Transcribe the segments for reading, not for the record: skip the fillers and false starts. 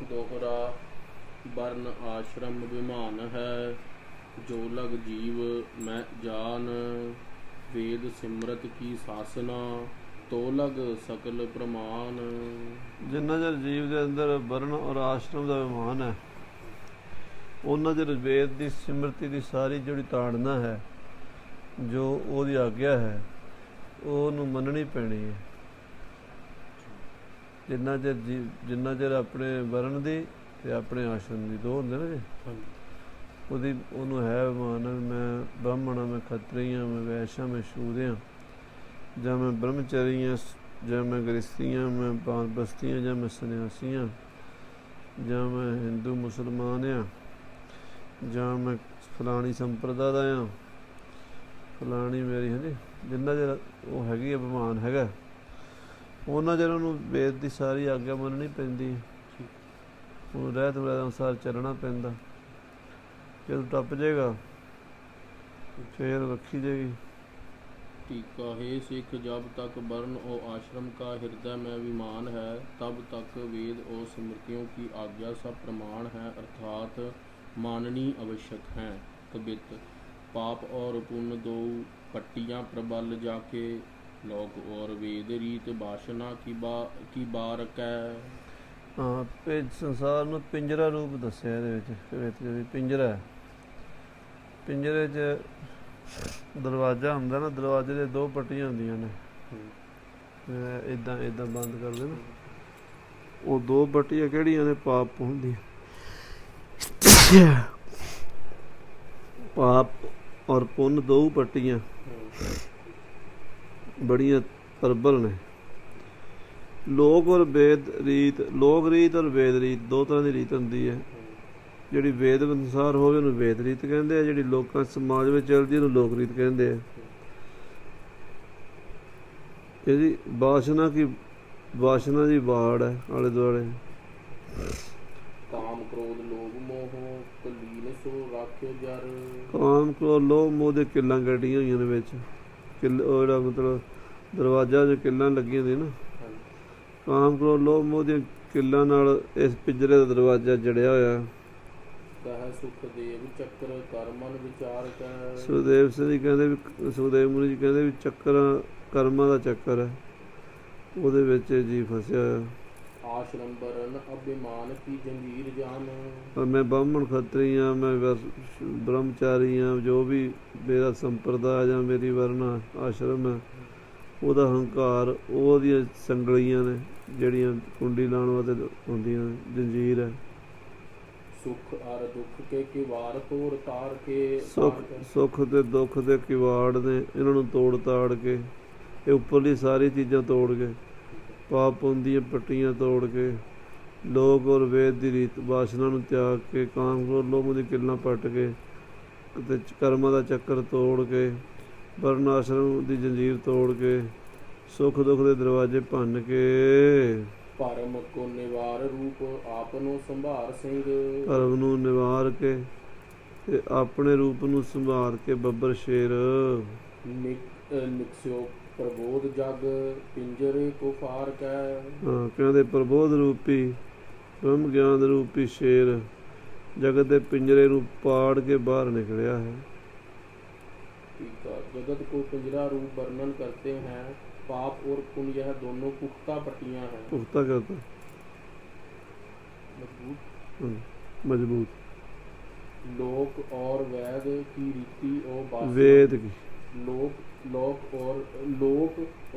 दोहरा वर्ण आश्रम विमान है। जो लग जीव मैं जान, वेद सिमरत की सासना, तो लग सकल प्रमाण। ਜਿੰਨਾ ਚਿਰ ਜੀਵ ਦੇ ਅੰਦਰ ਵਰਨ ਔਰ ਆਸ਼ਰਮ ਦਾ ਵਿਮਾਨ ਹੈ, ਉਹਨਾਂ ਚਿਰ ਵੇਦ ਦੀ ਸਿਮਰਤੀ ਦੀ ਸਾਰੀ ਜਿਹੜੀ ਤਾੜਨਾ ਹੈ, ਜੋ ਉਹਦੀ ਆਗਿਆ ਹੈ, ਉਹਨੂੰ ਮੰਨਣੀ ਪੈਣੀ ਹੈ। ਜਿੰਨਾ ਚਿਰ ਆਪਣੇ ਵਰਨ ਦੀ ਤੇ ਆਪਣੇ ਆਸ਼ਰਮ ਦੀ, ਦੋ ਹੁੰਦੇ ਨਾ ਜੀ, ਉਹਨੂੰ ਹੈ ਵਿਮਾਨ, ਮੈਂ ਬ੍ਰਾਹਮਣ ਹਾਂ, ਮੈਂ ਖੱਤਰੀ ਹਾਂ, ਮੈਂ ਵੈਸ਼ ਹਾਂ, ਮੈਂ ਸ਼ੂਦਰ ਹਾਂ, ਜਾਂ ਮੈਂ ਬ੍ਰਹਮਚਾਰੀ ਹਾਂ, ਜਾਂ ਮੈਂ ਗ੍ਰਸਤੀ ਹਾਂ, ਮੈਂ ਬਾਨਪ੍ਰਸਤੀ ਹਾਂ, ਜਾਂ ਮੈਂ ਸੰਨਿਆਸੀ ਹਾਂ, ਜਾਂ ਮੈਂ ਹਿੰਦੂ ਮੁਸਲਮਾਨ ਹਾਂ, ਜਾਂ ਮੈਂ ਫਲਾਣੀ ਸੰਪਰਦਾ ਦਾ ਹਾਂ, ਫਲਾਣੀ ਮੇਰੀ ਹੈ। ਜਿੰਨਾ ਚਿਰ ਉਹ ਹੈਗੀ ਅਭਿਮਾਨ ਹੈਗਾ, ਉਹਨਾਂ ਚਿਰ ਉਹਨੂੰ ਵੇਦ ਦੀ ਸਾਰੀ ਆਗਿਆ ਮੰਨਣੀ ਪੈਂਦੀ ਹੈ। ਉਹਨੂੰ ਰਹਿਤ ਵੈਦ ਅਨੁਸਾਰ ਚੱਲਣਾ ਪੈਂਦਾ। ਜਦੋਂ ਟੱਪ ਜਾਏਗਾ ਫੇਰ ਰੱਖੀ ਜਾਏਗੀ। टीका हे सिख, जब तक वर्ण और आश्रम का हृदय में विमान है, तब तक वेद और स्मृतियों की आज्ञा सब प्रमाण है, अर्थात माननी आवश्यक हैं। कबित पाप और पुण्य दो पट्टियाँ प्रबल जाके, लोक और वेद रीत वासना की बारक है। ਹਾਂ, ਸੰਸਾਰ ਨੂੰ ਪਿੰਜਰਾ ਰੂਪ ਦੱਸਿਆ ਇਹਦੇ ਵਿੱਚ। ਪਿੰਜਰਾ ਹੈ, ਪਿੰਜਰੇ 'ਚ ਦਰਵਾਜ਼ਾ ਹੁੰਦਾ ਨਾ, ਦਰਵਾਜ਼ੇ ਦੇ ਦੋ ਪੱਟੀਆਂ ਹੁੰਦੀਆਂ ਨੇ, ਇੱਦਾਂ ਬੰਦ ਕਰਦੇ ਨਾ। ਉਹ ਦੋ ਪੱਟੀਆਂ ਕਿਹੜੀਆਂ ਨੇ? ਪਾਪ ਪੁੰਨ ਦੀਆਂ। ਪਾਪ ਔਰ ਪੁੰਨ ਦੋ ਪੱਟੀਆਂ ਬੜੀਆਂ ਪ੍ਰਬਲ ਨੇ। ਲੋਕ ਔਰ ਵੇਦ ਰੀਤ, ਲੋਕ ਰੀਤ ਔਰ ਵੇਦ ਰੀਤ, ਦੋ ਤਰ੍ਹਾਂ ਦੀ ਰੀਤ ਹੁੰਦੀ ਹੈ। ਜਿਹੜੀ ਵੇਦ ਅਨੁਸਾਰ ਹੋਵੇ ਉਹਨੂੰ ਵੇਦ ਰੀਤ ਕਹਿੰਦੇ ਆ, ਜਿਹੜੀ ਲੋਕਾਂ ਸਮਾਜ ਵਿੱਚ ਚੱਲਦੀ ਉਹਨੂੰ ਲੋਕ ਰੀਤ ਕਹਿੰਦੇ ਆ। ਇਹਦੀ ਵਾਸ਼ਨਾ ਦੀ ਵਾੜ ਹੈ ਆਲੇ ਦੁਆਲੇ। ਕਾਮ ਕ੍ਰੋਧ ਲੋਭ ਮੋਹ ਕਲੀਨ ਸੋ ਰਾਖਿਓ ਜਰ। ਕਾਮ ਕ੍ਰੋਧ ਲੋਭ ਮੋਹ ਦੇ ਕਿੱਲਾਂ ਗੱਡੀਆਂ ਹੋਈਆਂ ਨੇ ਵਿੱਚ। ਉਹ ਜਿਹੜਾ ਮਤਲਬ ਦਰਵਾਜ਼ਾ 'ਚ ਕਿੱਲਾਂ ਲੱਗੀਆਂ ਹੁੰਦੀਆਂ ਨਾ, ਕਾਮ ਕ੍ਰੋਧ ਲੋਭ ਮੋਹ ਦੀਆਂ ਕਿੱਲਾਂ ਨਾਲ ਇਸ ਪਿੰਜਰੇ ਦਾ ਦਰਵਾਜ਼ਾ ਜੜਿਆ ਹੋਇਆ। ਸੁਖਦੇਵ ਚੱਕਰ ਕਰਮਨ ਵਿਚਾਰ ਕੈ। ਸੁਖਦੇਵ ਸਿੰਘ ਜੀ ਕਹਿੰਦੇ ਵੀ, ਸੁਖਦੇਵ ਮੁਨੀ ਜੀ ਕਹਿੰਦੇ ਵੀ ਚੱਕਰ ਕਰਮਾਂ ਦਾ ਚੱਕਰ ਹੈ, ਉਹਦੇ ਵਿੱਚ ਜੀ ਫਸਿਆ ਹੋਇਆ। ਆਸ਼ਰਮ ਵਰਨ ਅਭਿਮਾਨ ਕੀ ਜੰਗੀਰ ਜਾਨ। ਪਰ ਮੈਂ ਬ੍ਰਾਹਮਣ ਖੱਤਰੀ ਹਾਂ, ਮੈਂ ਬ੍ਰਹਮਚਾਰੀ ਹਾਂ, ਜੋ ਵੀ ਮੇਰਾ ਸੰਪਰਦਾ ਜਾਂ ਮੇਰੀ ਵਰਨਾ ਆਸ਼ਰਮ ਹੈ, ਉਹਦਾ ਹੰਕਾਰ, ਉਹਦੀਆਂ ਸੰਗਲੀਆਂ ਨੇ ਜਿਹੜੀਆਂ ਕੁੰਡੀ ਲਾਉਣ ਵਾਸਤੇ ਹੁੰਦੀਆਂ ਨੇ, ਜੰਜੀਰ ਹੈ। ਸੁਖ ਅਰ ਦੁੱਖ ਕੇ ਕਿਵਾੜ ਤੋੜ ਤਾੜ ਕੇ। ਸੁੱਖ ਤੇ ਦੁੱਖ ਦੇ ਕਿਵਾੜ ਨੇ, ਇਹਨਾਂ ਨੂੰ ਤੋੜ ਤਾੜ ਕੇ, ਇਹ ਉੱਪਰਲੀ ਸਾਰੀ ਚੀਜ਼ਾਂ ਤੋੜ ਕੇ, ਪਾਪ ਪੁੰਨ ਦੀਆਂ ਪੱਟੀਆਂ ਤੋੜ ਕੇ, ਲੋਕ ਔਰ ਵੇਦ ਦੀ ਰੀਤ ਵਾਸਨਾ ਨੂੰ ਤਿਆਗ ਕੇ, ਕਾਮ ਕ੍ਰੋਧ ਲੋਭ ਦੀ ਕਿੱਲਾਂ ਪੱਟ ਕੇ, ਅਤੇ ਕਰਮਾਂ ਦਾ ਚੱਕਰ ਤੋੜ ਕੇ, ਵਰਨ ਆਸ਼ਰਮ ਦੀ ਜੰਜੀਰ ਤੋੜ ਕੇ, ਸੁੱਖ ਦੁੱਖ ਦੇ ਦਰਵਾਜ਼ੇ ਭੰਨ ਕੇ, ਧਰਮ ਕੋ ਨਿਵਾਰ ਰੂਪ ਆਪ ਨੂੰ ਸੰਭਾਰ ਸਿੰਘ। ਧਰਮ ਨੂੰ ਨਿਵਾਰ ਕੇ ਤੇ ਆਪਣੇ ਰੂਪ ਨੂੰ ਸੰਭਾਲ ਕੇ ਬੱਬਰ ਸ਼ੇਰ। ਨਿਕਸਿਓ ਪ੍ਰਬੋਧ ਜਗ ਪਿੰਜਰੇ ਕੋ ਫਾਰ ਕੈ। ਹਾਂ, ਕਹਿੰਦੇ ਪ੍ਰਬੋਧ ਰੂਪੀ ਬ੍ਰਹਮ ਗਿਆਨ ਰੂਪੀ ਸ਼ੇਰ ਜਗਤ ਦੇ ਪਿੰਜਰੇ ਨੂੰ ਪਾੜ ਕੇ ਬਾਹਰ ਨਿਕਲਿਆ ਹੈ। जगत को पिंजरा रूप वर्णन करते हैं। पाप और पुण्य यह दोनों पुख्ता पट्टियां हैं। पुख्ता करता मजबूत। लोक और वेद की रीति और वेद की लोक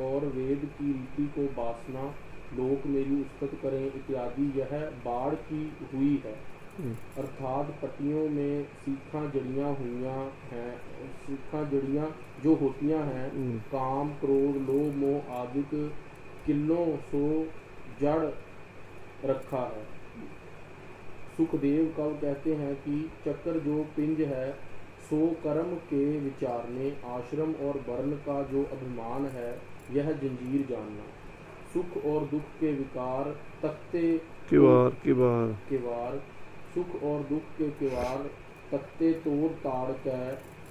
और वेद की रीति को वासना, लोक मेरी उस्तत करें इत्यादि यह बाढ़ की हुई है। अर्थात पट्टियों में सीखा जड़ियाँ हुई हैं, सीखा जड़ियाँ जो होतियाँ हैं, काम क्रोध लोभ मोह आदि किलों सो जड़ रखा है। सुखदेव कव कहते हैं कि चक्र जो पिंज है सो कर्म के विचारने, आश्रम और वर्ण का जो अभिमान है यह जंजीर जानना। सुख और दुख के विकार तख्ते किवार सुख और दुख के किवार तख्ते तोड़ ताड़ के,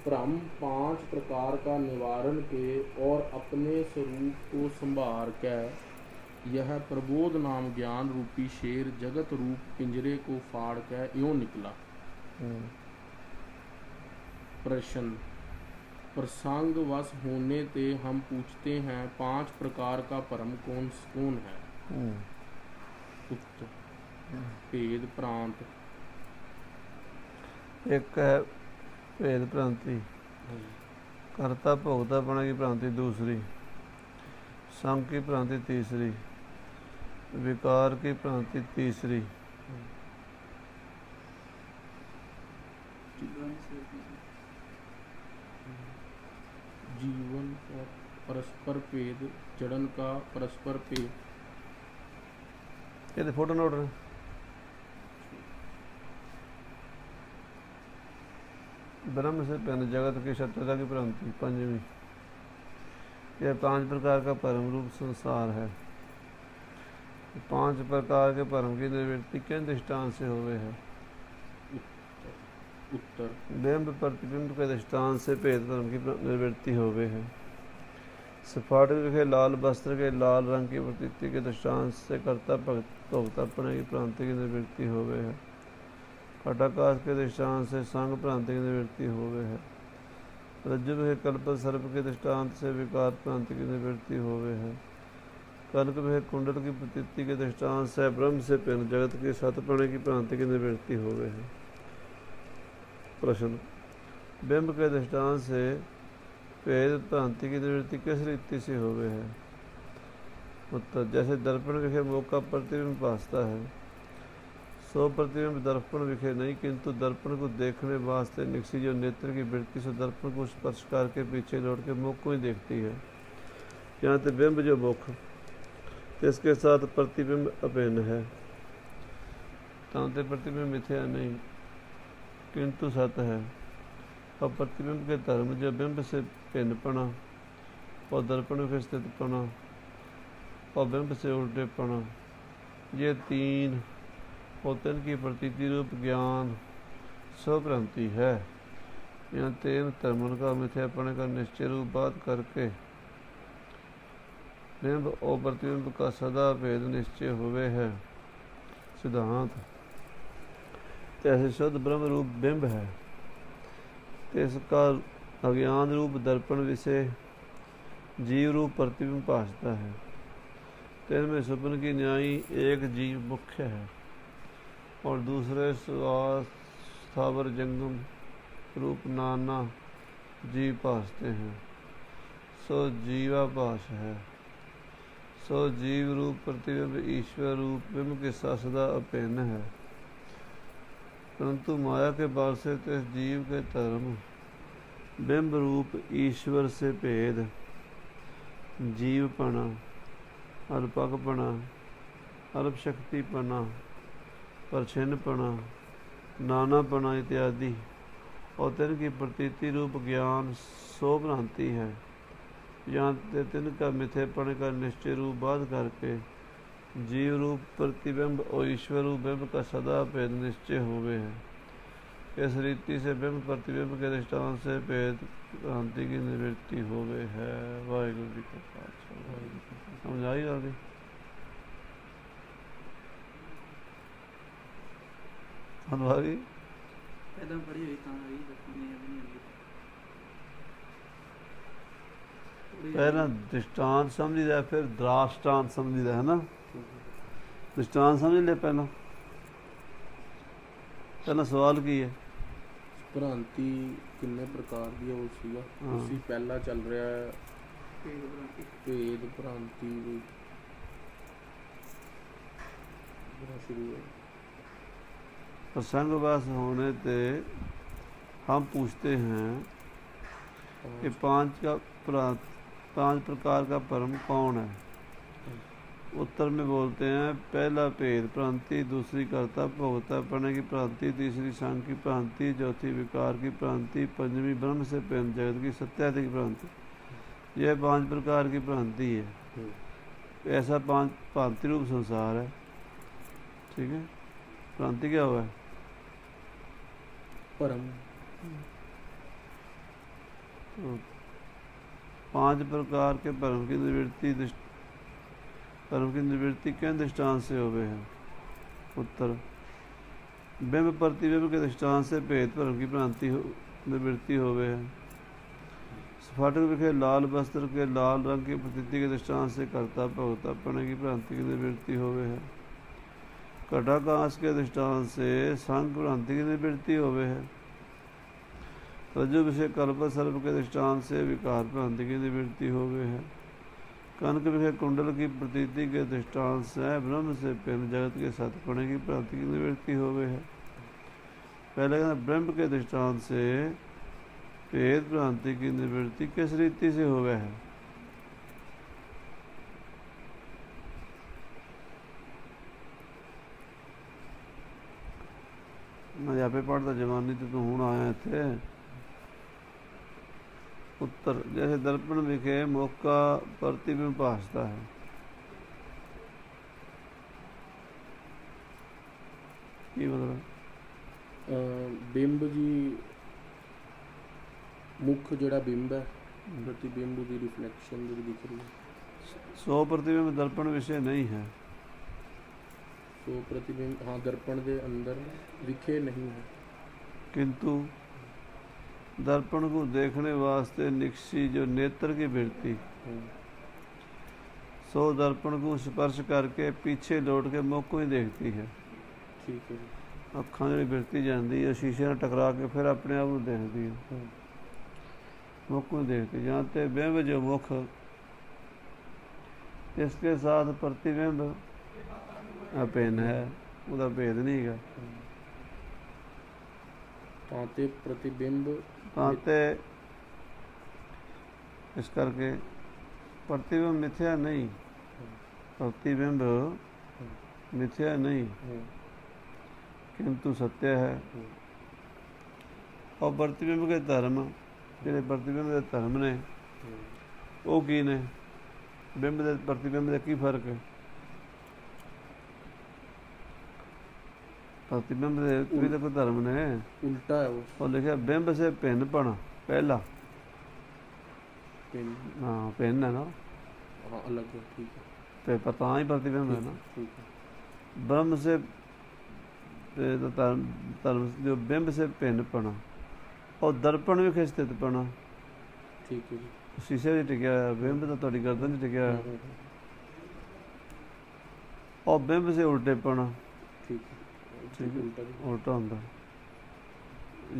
भ्रम 5 प्रकार का निवारण के और अपने स्वरूप को संभार के। यह प्रबोध नाम ज्ञान रूपी शेर जगत रूप पिंजरे को फाड़ कर यूं निकला। प्रश्न, प्रसंगवश होने ते हम पूछते हैं 5 प्रकार का परम कौन कौन है? उत्तर, भेद प्रांत। एक है भेद भ्रांति, कर्ता भोक्तापना की भ्रांति दूसरी, संग की भ्रांति तीसरी, विकार की भ्रांति तीसरी, जीवन का परस्पर भेद, जड़न का परस्पर भेद। ये फोटो नोट रहे। ब्रह्म से पहले जगत की सत्यता की भ्रांति पंचमी। यह 5 प्रकार का परम रूप संसार है। 5 प्रकार के परम की निवृत्ति किन दृष्टांत से हुए है? उत्तर, बिंब प्रतिबिंब के दृष्टांत से भेद परम की निवृत्ति हुए है। सफाटक के लाल वस्त्र के लाल रंग की प्रतीति के दृष्टांत से कर्ता भोक्तापना की भ्रांति की निवृत्ति हुए है। घटाकाश के दृष्टांत से संग भ्रांति की निवृत्ति हुए है। रज्जु के कल्प सर्प के दृष्टांत से विकार भ्रांति की निवृत्ति हुए है। कल्प में कुंडल की प्रतीति के दृष्टांत से ब्रह्म से भिन्न जगत की सतपणे की भ्रांति की निवृत्ति हुए है। प्रश्न, बिंब के दृष्टांत से भेद भ्रांति की निवृत्ति किस रीति से हुए है? उत्तर, जैसे दर्पण विखे मुख का प्रतिबिंब भासता है, सो प्रतिबिंब दर्पण विखे नहीं, किंतु दर्पण को देखने वास्ते निकसी जो नेत्र की वृत्ति से दर्पण को स्पर्श करके पीछे लौट के मुख को ही देखती है। यहाँ ते बिंब जो मुख इसके साथ प्रतिबिंब अभिन्न है। तांते प्रतिबिंब मिथ्या नहीं किंतु सत है। और प्रतिबिंब के धर्म जो बिंब से भिन्नपना और दर्पण के स्थितपना और बिंब से उल्टेपना, ये 3 और तिनकी प्रतीति रूप ज्ञान स्वभ्रांति है। यहाँ 3 धर्मों का मिथ्यापने का निश्चय रूप बात करके बिंब और प्रतिबिंब का सदा भेद निश्चय हुए है। सिद्धांत, जैसे शुद्ध ब्रह्म रूप बिंब है, इसका अज्ञान रूप दर्पण विषय जीव रूप प्रतिबिंब भासता है। तिनमें स्वप्न की न्यायी एक जीव मुख्य है और दूसरे स्थावर जंगम रूप नाना जीव भासते हैं। सो जीवाभास है। सो जीव रूप प्रतिबिंब ईश्वर रूप बिंब के साथ सदा अभिन्न है। परंतु माया के बाल से तो इस जीव के धर्म बिंब रूप ईश्वर से भेद, जीवपना, अल्पकपना, अल्पशक्तिपना, परछिन्नपना, नानापना इत्यादि और तिनकी प्रतीति रूप ज्ञान सो भ्रांति है। यहाँ तिनका मिथ्यापन का निश्चय रूप बात करके जीव रूप प्रतिबिंब और ईश्वर रूप बिंब का सदा भेद निश्चय हुए है। इस रीति से बिंब प्रतिबिंब के दृष्टांत से भेद भ्रांति की निवृत्ति हुए है। वाहिगुरु जी का खालसा। समझ आई गल? हमारी पहला दृष्टांत समझीदा, फिर दृष्टांत समझीदा, है ना। दृष्टांत समझ ले। पहला सवाल की है? भ्रांति किन्ने प्रकार दी है? उसी पहला चल रहा है भेद भ्रांति शुरू है। प्रसंगवास होने ते हम पूछते हैं कि 5 प्रकार का परम कौन है? उत्तर में बोलते हैं, पहला भेद भ्रांति, दूसरी कर्ता भोक्तापने की भ्रांति, तीसरी संग की भ्रांति, चौथी विकार की भ्रांति, पंचमी ब्रह्म से भिन्न जगत की सत्यादि की भ्रांति। यह 5 प्रकार की भ्रांति है। ऐसा 5 भ्रांति रूप संसार है। ठीक है। भ्रांति क्या हुआ है? परम। तो 5 प्रकार के परम की निवृत्ति धर्म की निवृत्ति किन दृष्टांत से होवे है? उत्तर, बिंब प्रतिबिंब के दृष्टांत से भेद भ्रम की भ्रांति निवृत्ति होवे है। स्फाटक विखे लाल वस्त्र के लाल रंग की प्रतीति के दृष्टांत से कर्ता भोक्ता पने की भ्रांति की निवृत्ति होवे है। घटाकाश के दृष्टांत से सांख्य भ्रांति की निवृत्ति होवे है। रज्जु विषय कल्प सर्प के दृष्टांत से विकार भ्रांति की निवृत्ति होवे है। कनक विषय कुंडल की प्रतीति के दृष्टांत से ब्रह्म से पिन जगत के सतपणे की भ्रांति की निवृत्ति होवे है। पहले कहना ब्रह्म के दृष्टांत से भेद भ्रांति की निवृत्ति किस रीति से होवे है? मैं यहाँ पे पढ़ता जवानी तो हूँ आया थे। उत्तर, जैसे दर्पण विखे मुख का प्रतिबिंब भासता है। की मतलब बिंब जी मुख ਜਿਹੜਾ ਬਿੰਬ ਹੈ प्रतिबिंब ਦੀ रिफ्लेक्शन ਜਿਹੜੀ दिख रही है। 100 प्रतिबिंब दर्पण विषय नहीं है। 100 प्रतिबिंब हाँ दर्पण के अंदर दिखे नहीं है, किंतु दर्पण को देखने वास्ते निक्षी जो नेत्र की वृत्ति 100 दर्पण को स्पर्श करके पीछे लौट के मुख को ही देखती है। ठीक है। अखां जी वृत्ति जाती है शीशे ਨਾਲ टकरा के फिर अपने आप को देखती है, मुख को देखती। जहाँ ते बिंब जो मुख इसके साथ प्रतिबिंब अभिन्न है, उसका भेद नहीं है। तांते प्रतिबिंब तांते इस करके प्रतिबिंब मिथ्या नहीं, प्रतिबिंब मिथ्या नहीं किंतु सत्य है। और प्रतिबिंब के धर्म ਜਿਹੜੇ प्रतिबिंब के धर्म ने वो की ने? बिंब के प्रतिबिंब का की फर्क है? प्रतिबिंब के भी तो कोई धर्म ने उल्टा है वो। और लिखा बिंब से भिन्नपन पहला हाँ भिन्न है ना, हाँ अलग है। ठीक है। पता ही प्रतिबिंब है ना। ठीक है। ब्रह्म से धर्म जो बिंब से भिन्नपना और दर्पण भी स्थितपना। ठीक है। शीशे भी टिकया है, बिंब तो थोड़ी गर्दन टिकया है। और बिंब से उल्टेपना। ठीक है। उल्टा होंदा।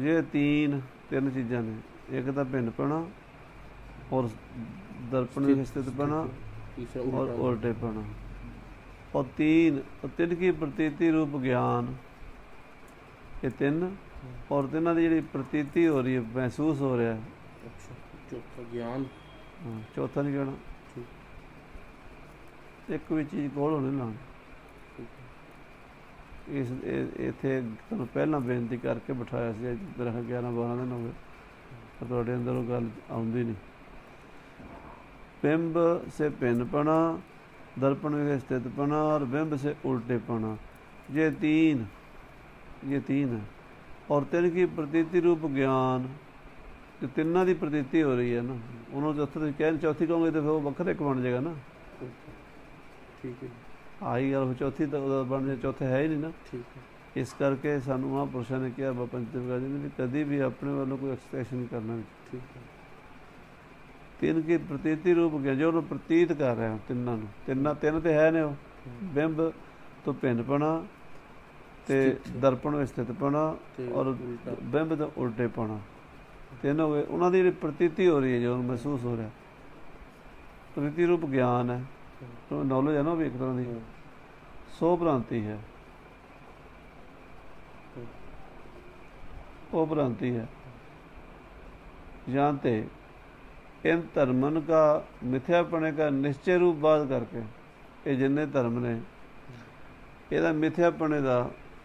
ये तीन चीज़ां ने, एक तो भिन्नपना और दर्पण भी स्थितपना और उल्टेपना। और तीन की प्रतीति रूप ज्ञान, ये तीन और तिन्हां दी जिहड़ी प्रतीति हो रही है, महसूस हो रहा है। अच्छा, चौथा ज्ञान। हाँ चौथा नहीं कहना, एक भी चीज़ कोल होनी लानी। इस इत्थे तुहानूं पहलां बेनती करके बिठाया सी, मेरा 11-12 दिन हो गए, पर तुहाडे अंदर वो गल आउंदी नहीं। बिंब से भिन्नपना, दर्पण में स्थितपना और बिंब से उल्टेपना, ये तीन है। और तीन की प्रतीति रूप ज्ञान, जो तिन्ना की प्रतीति हो रही है ना, उन्होंने चौथी कहोगे तो फिर वो वक्र एक बन जाएगा ना। ठीक है। आई गल चौथी तो बन जाए, चौथे है ही नहीं ना। ठीक है। इस करके सानू महापुरुषों ने कहा बाबा पंचदेव जी ने भी कभी भी अपने वालों कोई एक्सप्रेशन नहीं करना। ठीक है। तीन की प्रतीति रूप ज्ञान जो उन्होंने प्रतीत कर रहे हो, तीन तो है ने, बिंब तो भिन्नपना ते दर्पण में स्थितपना और बिंब तो उल्टेपना, तीन हो गए। उन्होंने जी प्रतीति हो रही है, जो महसूस हो रहा है, प्रतीति रूप ज्ञान है, तो नॉलेज है ना भी एक तरह की। 100 भ्रांति है, वो भ्रांति है। जानते इन धर्मन का मिथ्यापने का निश्चय रूप बात करके, ये जिन्ने धर्म ने यदा मिथ्यापने का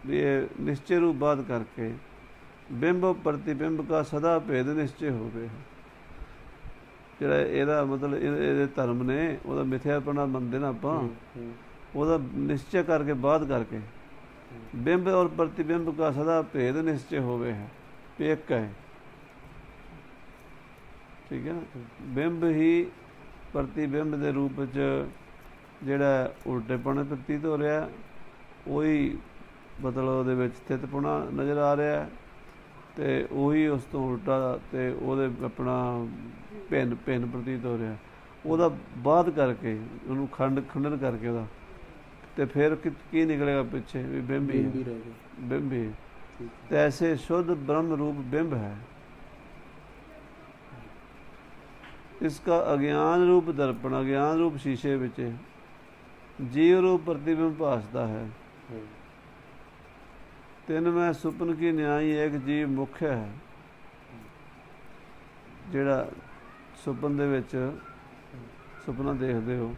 ये निश्चय रूप बात करके बिंब प्रतिबिंब का सदा भेद निश्चय हो गए। ਜਿਹੜਾ ਇਹਦਾ ਮਤਲਬ ਇਹਦੇ ਧਰਮ ਨੇ ਉਹਦਾ ਮਿਥਿਆਪਣਾ ਮੰਨਦੇ ਨਾ ਆਪਾਂ, ਉਹਦਾ ਨਿਸ਼ਚय करके बात करके बिंब और प्रतिबिंब का सदा भेद निश्चय हो गए है, एक है। ठीक है ना। बिंब ही प्रतिबिंब के रूप च ਜਿਹੜਾ ਉਲਟੇਪਣੇ ਪ੍ਰਤੀਤ ਹੋ ਰਿਹਾ, ਉਹੀ ਮਤਲਬ ਉਹਦੇ ਵਿੱਚ ਸਥਿਤਪੁਣਾ ਨਜ਼ਰ ਆ ਰਿਹਾ, ਤੇ ਉਹੀ ਉਸ ਤੋਂ ਉਲਟਾ ਤੇ ਉਹਦੇ ਆਪਣਾ ਭਿੰਨ ਪ੍ਰਤੀਤ ਹੋ ਰਿਹਾ। ਉਹਦਾ ਬਾਅਦ ਕਰਕੇ ਉਹਨੂੰ ਖੰਡਨ ਕਰਕੇ ਉਹਦਾ, ਤੇ ਫਿਰ ਕੀ ਨਿਕਲੇਗਾ ਪਿੱਛੇ ਵੀ ਬਿੰਬ ਹੀ ਹੈ, ਬਿੰਬ ਹੀ। ਤੇ ਐਸੇ शुद्ध ब्रह्म रूप बिंब है। इसका अज्ञान रूप दर्पण, अज्ञान रूप शीशे विच जीव रूप प्रतिबिंब भासता है। तिन में सुपन की न्यायी एक जीव मुख्य है। ਜਿਹੜਾ ਸੁਪਨ ਦੇ ਵਿੱਚ ਸੁਪਨਾ ਦੇਖਦੇ ਹੋ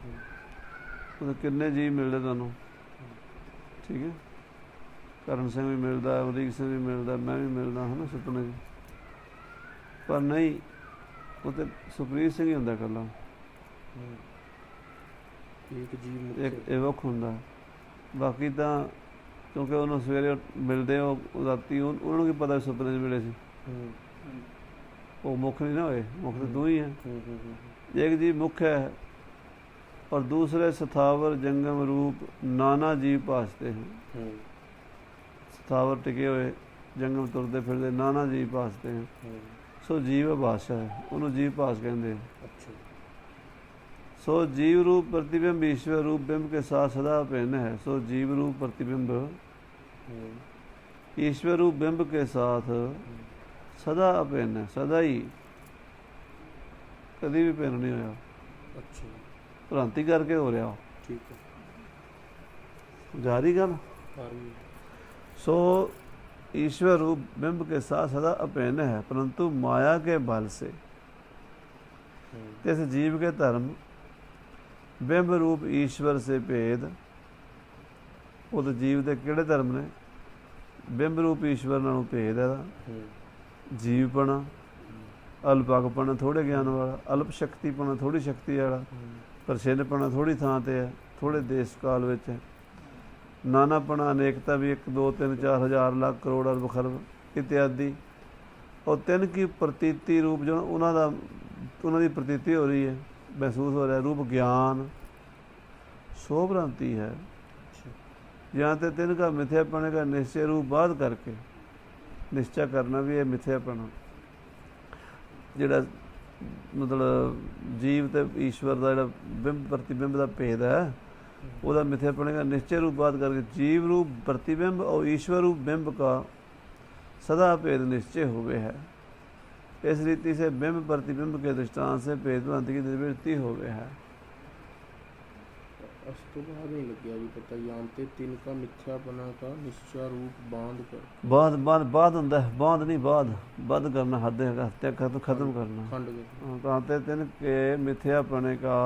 ਉਹਦੇ ਕਿੰਨੇ ਜੀਵ ਮਿਲਦੇ ਤੁਹਾਨੂੰ, ਠੀਕ ਹੈ। ਕਰਨ ਸਿੰਘ ਵੀ ਮਿਲਦਾ, ਅਮਰੀਕ ਸਿੰਘ ਵੀ ਮਿਲਦਾ, ਮੈਂ ਵੀ ਮਿਲਦਾ, ਹੈ ਨਾ ਸੁਪਨੇ 'ਚ। ਪਰ ਨਹੀਂ, ਉਹ ਤਾਂ ਸੁਪਰੀਤ ਸਿੰਘ ਹੀ ਹੁੰਦਾ ਇਕੱਲਾ, ਇੱਕ ਵੱਖ ਹੁੰਦਾ। ਬਾਕੀ ਤਾਂ ਕਿਉਂਕਿ ਉਹਨੂੰ ਸਵੇਰੇ ਮਿਲਦੇ ਉਹ ਰਾਤੀ ਉਹਨਾਂ ਨੂੰ ਕੀ ਪਤਾ ਸੁਪਨੇ 'ਚ ਮਿਲੇ ਸੀ, ਉਹ ਮੁੱਖ नहीं ना हुए, मुख तो दो ही हैं। एक जीव मुख्य है और दूसरे स्थावर जंगम रूप नाना जीव भासते हैं। स्थावर टिके हुए जंगम तुरते फिरते नाना जीव भासते हैं। सो जीव भाषा है, उन्होंने जीव भाष कहते हैं। सो जीव रूप प्रतिबिंब ईश्वर रूप बिंब के साथ सदा अभिन्न है। सो जीव रूप प्रतिबिंब ईश्वर रूप बिंब के साथ सदा अभिन्न है, सदा ही, कभी भी भिन्न नहीं होया। अच्छा, भ्रांति करके हो रहा, ठीक है, जारी गल। सो ईश्वर रूप बिंब के साथ सदा अभिन्न है, परंतु माया के बल से इस जीव के धर्म बिंब रूप ईश्वर से भेद, वो तो जीव के किहड़े धर्म ने, बिंब रूप ईश्वर नालों भेद है। जीवपना, अल्पकपना थोड़े ज्ञान वाला, अल्प शक्तिपना थोड़ी शक्ति वाला, प्रसिद्धपना थोड़ी थां ते है, थोड़े देश काल विच है। नानापना अनेकता भी 1 2 3 4 हज़ार लाख करोड़ अरब खरब इत्यादि। और तिन की प्रतीति रूप जो उन्होंने प्रतीति हो रही है, महसूस हो रहा है, रूप ज्ञान सो भ्रांति है। यहाँ ते तिन का मिथ्यापने का निश्चय रूप बाध करके निश्चय करना भी है मिथ्यापना। ਜਿਹੜਾ ਮਤਲਬ ਜੀਵ ਤੇ ਈਸ਼ਵਰ ਦਾ ਜਿਹੜਾ ਬਿੰਬ ਪ੍ਰਤੀਬਿੰਬ ਦਾ ਭੇਦ ਹੈ, ਉਹਦਾ ਮਿਥਿਆਪਣੇ ਦਾ ਨਿਸ਼ਚय रूप बात करके जीव रूप प्रतिबिंब और ईश्वर रूप बिंब का सदा भेद निश्चय हुए है। इस रीति से बिंब प्रतिबिंब के दृष्टांत से भेद भ्रांति की निवृत्ति हो गया है। उस तो बाद नहीं लग भी पता जानते तिनका मिथ्यापना का निश्चय रूप बांध कर बांध ਹੁੰਦਾ है, बांध नहीं बांध करना, हद हत्या खत्म करना, कहते तिन के मिथ्यापने का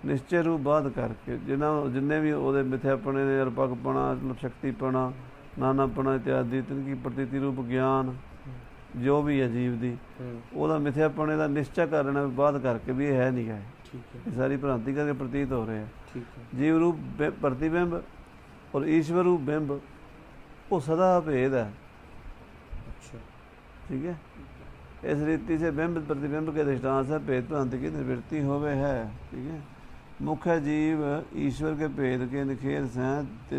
निश्चय रूप बांध करके जिन्ने भी ਉਹਦੇ मिथ्यापने ने अरपकपना, शक्तिपना, नानापना इत्यादि तिनकी प्रतीति रूप ज्ञान जो भी है जीव दी, ਉਹਦਾ मिथ्यापने का निश्चय कर लेना बांध करके भी है नहीं है, ये सारी भ्रांति करके प्रतीत हो रहे हैं। जीव रूप प्रतिबिंब और ईश्वर रूप बिंब वो सदा भेद है। अच्छा, ठीक है। इस रीति से बिंब प्रतिबिंब के दृष्टांत से भेद भ्रांति की निवृत्ति होवे है, ठीक है। मुख्य जीव ईश्वर के भेद के निखेर से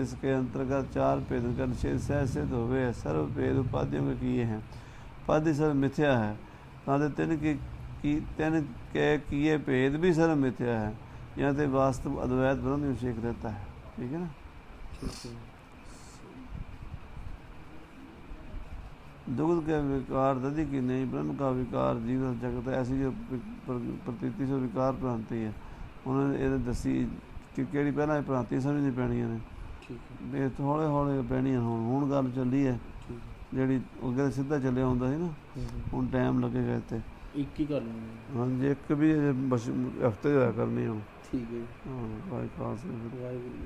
इसके अंतर्गत 4 भेद का निषेध सिद्ध होवे है। सर्व भेद उपाधियों के किए हैं, उपाधि सर्व मिथ्या है, ताकि तिन के किए भेद भी सर्व मिथ्या है। यहाँ से वास्तव अद्वैत ब्रह्म अभिषेक रहता है, ठीक है ना। दुग्ध के विकार दधि की नहीं, ब्रह्म का विकार जीव जगत ऐसी जो प्रतीति से विकार भ्रांति है, उन्होंने ये दसी कि किहड़ी पहला भ्रांति समझनी पैणियां ने, हौले हौले पैणियां हुण गल चली है, जिहड़ी अगे सीधा चलिया हुंदा सी ना, हुण टाइम लगेगा इत्ते एक ही करनी। हाँ जी, एक भी हफ्ते होया करनी है। ठीक है। हाँ, वाहिगुरू।